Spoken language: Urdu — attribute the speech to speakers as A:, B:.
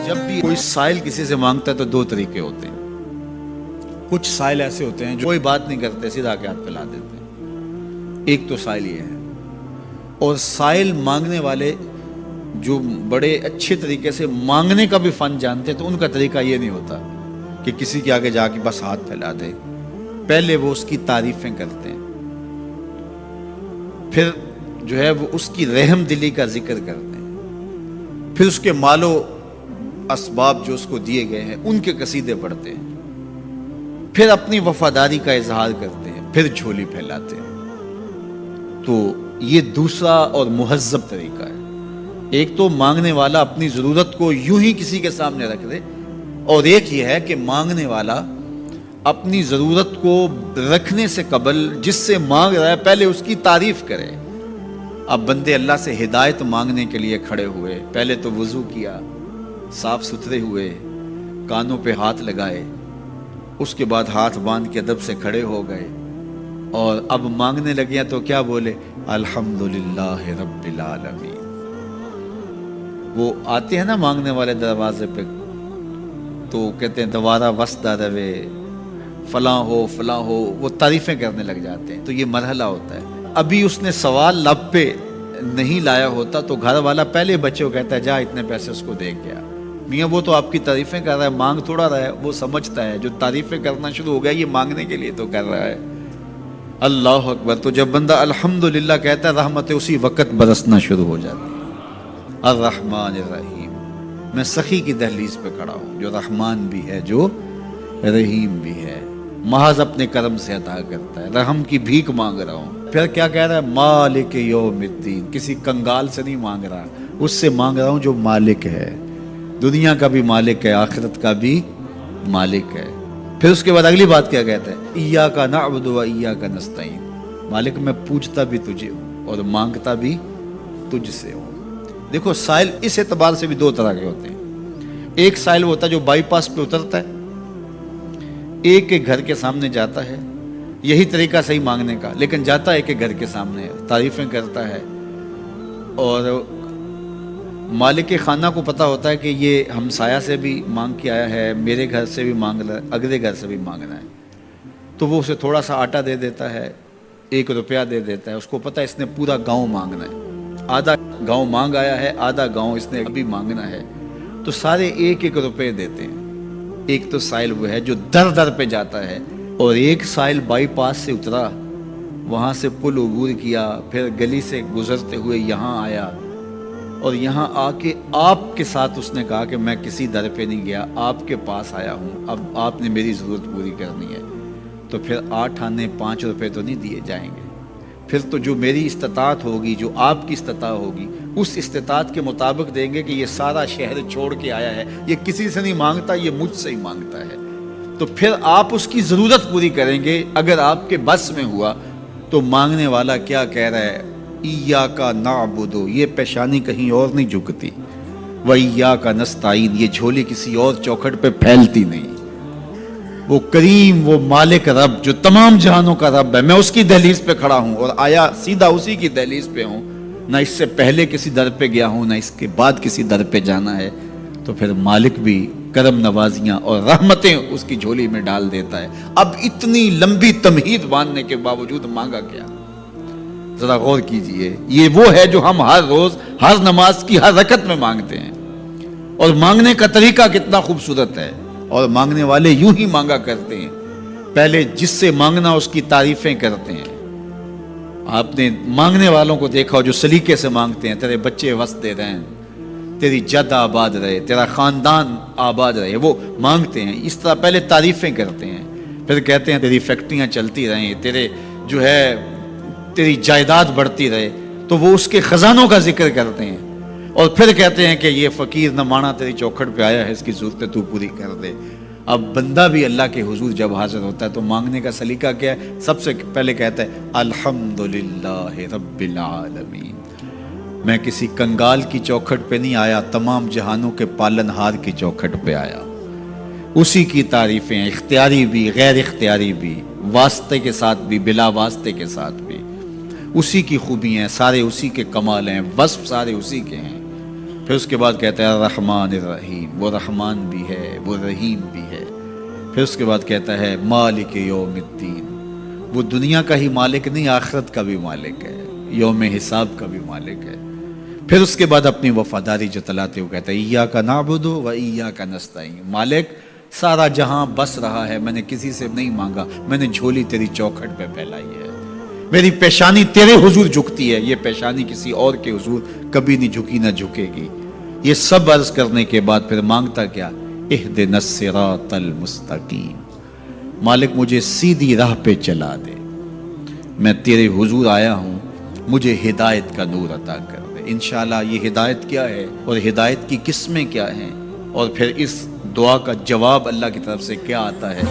A: جب بھی کوئی سائل کسی سے مانگتا ہے تو دو طریقے ہوتے ہیں. کچھ سائل ایسے ہوتے ہیں جو کوئی بات نہیں کرتے، سیدھا کے ہاتھ پھیلا دیتے ہیں. ایک تو سائل یہ ہے. اور سائل مانگنے والے جو بڑے اچھے طریقے سے مانگنے کا بھی فن جانتے ہیں تو ان کا طریقہ یہ نہیں ہوتا کہ کسی کے آگے جا کے بس ہاتھ پھیلا دے. پہلے وہ اس کی تعریفیں کرتے ہیں، پھر جو ہے وہ اس کی رحم دلی کا ذکر کرتے ہیں، پھر اس کے مال و اسباب جو اس کو دیے گئے ہیں ان کے قصیدے پڑھتے ہیں، پھر اپنی وفاداری کا اظہار کرتے ہیں، پھر جھولی پھیلاتے ہیں. تو یہ دوسرا اور مہذب طریقہ ہے. ایک تو مانگنے والا اپنی ضرورت کو یوں ہی کسی کے سامنے رکھ دے، اور ایک یہ ہے کہ مانگنے والا اپنی ضرورت کو رکھنے سے قبل جس سے مانگ رہا ہے پہلے اس کی تعریف کرے. اب بندے اللہ سے ہدایت مانگنے کے لیے کھڑے ہوئے، پہلے تو وضو کیا، صاف ستھرے ہوئے، کانوں پہ ہاتھ لگائے، اس کے بعد ہاتھ باندھ کے ادب سے کھڑے ہو گئے، اور اب مانگنے لگے تو کیا بولے؟ الحمدللہ رب العالمین. وہ آتے ہیں نا مانگنے والے دروازے پہ تو کہتے ہیں دوبارہ وسدہ روے، فلاں ہو فلاں ہو، وہ تعریفیں کرنے لگ جاتے ہیں. تو یہ مرحلہ ہوتا ہے. ابھی اس نے سوال لب پہ نہیں لایا ہوتا تو گھر والا پہلے بچے کو کہتا ہے جا اتنے پیسے اس کو دے گیا. میاں وہ تو آپ کی تعریفیں کر رہا ہے، مانگ تھوڑا رہا ہے. وہ سمجھتا ہے جو تعریفیں کرنا شروع ہو گیا یہ مانگنے کے لیے تو کر رہا ہے. اللہ اکبر. تو جب بندہ الحمدللہ کہتا ہے رحمتیں اسی وقت برسنا شروع ہو جاتی ہے. الرحمن الرحیم. میں سخی کی دہلیز پہ کھڑا ہوں جو رحمان بھی ہے جو رحیم بھی ہے، محض اپنے کرم سے عطا کرتا ہے. رحم کی بھیک مانگ رہا ہوں. پھر کیا کہہ رہا ہے؟ مالک یوم الدین. کسی کنگال سے نہیں مانگ رہا، اس سے مانگ رہا ہوں جو مالک ہے، دنیا کا بھی مالک ہے، آخرت کا بھی مالک ہے. پھر اس کے بعد اگلی بات کیا کہتا ہے؟ ایاک نعبد و ایاک نستعین. مالک میں پوچھتا بھی تجھے ہوں اور مانگتا بھی تجھ سے ہوں. دیکھو سائل اس اعتبار سے بھی دو طرح کے ہوتے ہیں. ایک سائل ہوتا ہے جو بائی پاس پہ اترتا ہے، ایک کے گھر کے سامنے جاتا ہے، یہی طریقہ صحیح مانگنے کا، لیکن جاتا ہے کہ گھر کے سامنے تعریفیں کرتا ہے، اور مالک خانہ کو پتہ ہوتا ہے کہ یہ ہمسایہ سے بھی مانگ کے آیا ہے، میرے گھر سے بھی مانگ رہا ہے، اگلے گھر سے بھی مانگنا ہے. تو وہ اسے تھوڑا سا آٹا دے دیتا ہے، 1 روپیہ دے دیتا ہے. اس کو پتہ ہے اس نے پورا گاؤں مانگنا ہے، آدھا گاؤں مانگ آیا ہے، آدھا گاؤں اس نے ابھی مانگنا ہے. تو سارے 1 روپے دیتے ہیں. ایک تو سائل وہ ہے جو در در پہ جاتا ہے، اور ایک سائل بائی پاس سے اترا، وہاں سے پل عبور کیا، پھر گلی سے گزرتے ہوئے یہاں آیا، اور یہاں آ کے آپ کے ساتھ اس نے کہا کہ میں کسی در پہ نہیں گیا، آپ کے پاس آیا ہوں، اب آپ نے میری ضرورت پوری کرنی ہے. تو پھر 8 آنے 5 روپے تو نہیں دیے جائیں گے. پھر تو جو میری استطاعت ہوگی، جو آپ کی استطاعت ہوگی، اس استطاعت کے مطابق دیں گے کہ یہ سارا شہر چھوڑ کے آیا ہے، یہ کسی سے نہیں مانگتا، یہ مجھ سے ہی مانگتا ہے. تو پھر آپ اس کی ضرورت پوری کریں گے. اگر آپ کے بس میں ہوا تو مانگنے والا کیا کہہ رہا ہے؟ ایاک نعبد. یہ پیشانی کہیں اور نہیں جھکتی، و ایاک نستعین. یہ جھولی کسی اور چوکھٹ پہ پھیلتی نہیں. وہ کریم، وہ مالک رب جو تمام جہانوں کا رب ہے، میں اس کی دہلیز پہ کھڑا ہوں اور آیا سیدھا اسی کی دہلیز پہ ہوں. نہ اس سے پہلے کسی در پہ گیا ہوں، نہ اس کے بعد کسی در پہ جانا ہے. تو پھر مالک بھی کرم نوازیاں اور رحمتیں اس کی جھولی میں ڈال دیتا ہے. اب اتنی لمبی تمہید باندھنے کے باوجود مانگا کیا؟ ذرا غور کیجئے. یہ وہ ہے جو ہم ہر روز ہر نماز کی ہر رکعت میں مانگتے ہیں، اور مانگنے کا طریقہ کتنا خوبصورت ہے. اور مانگنے والے یوں ہی مانگا کرتے ہیں. پہلے جس سے مانگنا اس کی تعریفیں کرتے ہیں. آپ نے مانگنے والوں کو دیکھا جو سلیقے سے مانگتے ہیں، تیرے بچے وسدے رہیں، تیری جد آباد رہے، تیرا خاندان آباد رہے. وہ مانگتے ہیں اس طرح، پہلے تعریفیں کرتے ہیں، پھر کہتے ہیں تیری فیکٹریاں چلتی رہیں، تیرے جو ہے تیری جائیداد بڑھتی رہے. تو وہ اس کے خزانوں کا ذکر کرتے ہیں، اور پھر کہتے ہیں کہ یہ فقیر نہ مانا تیری چوکھٹ پہ آیا ہے، اس کی ضرورتیں تو پوری کر دے. اب بندہ بھی اللہ کے حضور جب حاضر ہوتا ہے تو مانگنے کا سلیقہ کیا ہے؟ سب سے پہلے کہتا ہے الحمدللہ رب العالمین. میں کسی کنگال کی چوکھٹ پہ نہیں آیا، تمام جہانوں کے پالن ہار کی چوکھٹ پہ آیا. اسی کی تعریفیں اختیاری بھی غیر اختیاری بھی، واسطے کے ساتھ بھی بلا واسطے کے ساتھ بھی، اسی کی خوبیاں ہیں، سارے اسی کے کمال ہیں، وصف سارے اسی کے ہیں. پھر اس کے بعد کہتا ہے الرحمن الرحیم، وہ رحمان بھی ہے وہ رحیم بھی ہے۔ پھر اس کے بعد کہتا ہے مالک یوم الدین، وہ دنیا کا ہی مالک نہیں، آخرت کا بھی مالک ہے، یوم حساب کا بھی مالک ہے۔ پھر اس کے بعد اپنی وفاداری جتلاتے ہوئے کہتا ہے ایاک نعبد و ایاک نستعین، مالک سارا جہاں بس رہا ہے، میں نے کسی سے نہیں مانگا، میں نے جھولی تیری چوکھٹ پہ پھیلائی ہے، میری پیشانی تیرے حضور جھکتی ہے، یہ پیشانی کسی اور کے حضور کبھی نہیں جھکی نہ جھکے گی۔ یہ سب عرض کرنے کے بعد پھر مانگتا کیا؟ اہدنا الصراط المستقیم، مالک مجھے سیدھی راہ پہ چلا دے، میں تیرے حضور آیا ہوں، مجھے ہدایت کا نور عطا کر دے۔ انشاءاللہ یہ ہدایت کیا ہے اور ہدایت کی قسمیں کیا ہیں، اور پھر اس دعا کا جواب اللہ کی طرف سے کیا آتا ہے،